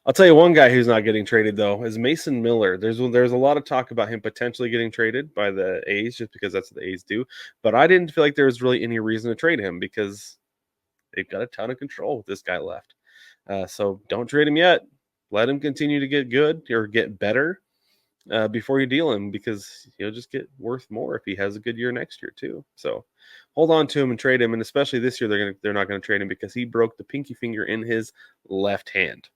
I'll tell you one guy who's not getting traded though is Mason Miller. There's a lot of talk about him potentially getting traded by the A's just because that's what the A's do. But I didn't feel like there was really any reason to trade him because they've got a ton of control with this guy left. So don't trade him yet. Let him continue to get good or get better before you deal him because he'll just get worth more if he has a good year next year too. So hold on to him and trade him, and especially this year they're not going to trade him because he broke the pinky finger in his left hand.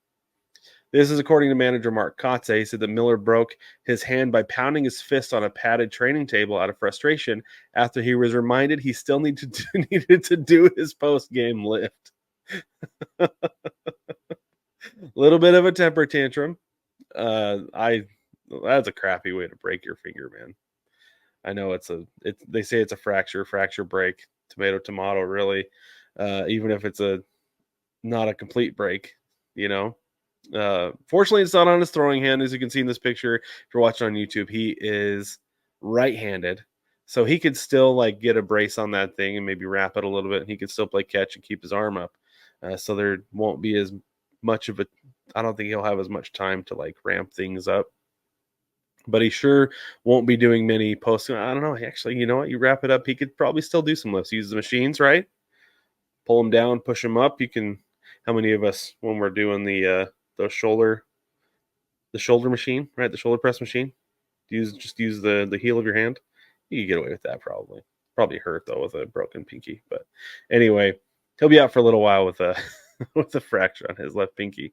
This is according to manager Mark Kotze. He said that Miller broke his hand by pounding his fist on a padded training table out of frustration after he was reminded he still needed to do his post-game lift. Little bit of a temper tantrum. That's a crappy way to break your finger, man. I know they say it's a fracture break, tomato, really. Even if it's not a complete break, you know. Fortunately, it's not on his throwing hand, as you can see in this picture. If you're watching on YouTube, he is right-handed, so he could still like get a brace on that thing and maybe wrap it a little bit, and he could still play catch and keep his arm up. So there won't be as much of a. I don't think he'll have as much time to like ramp things up. But he sure won't be doing many posts. I don't know. Actually, you know what? You wrap it up, he could probably still do some lifts. Use the machines, right? Pull him down, push him up. You can. How many of us, when we're doing the shoulder machine, right? The shoulder press machine. Just use the heel of your hand. You can get away with that probably. Probably hurt though with a broken pinky. But anyway, he'll be out for a little while with a with a fracture on his left pinky.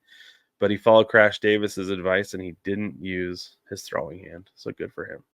But he followed Crash Davis's advice and he didn't use his throwing hand. So good for him.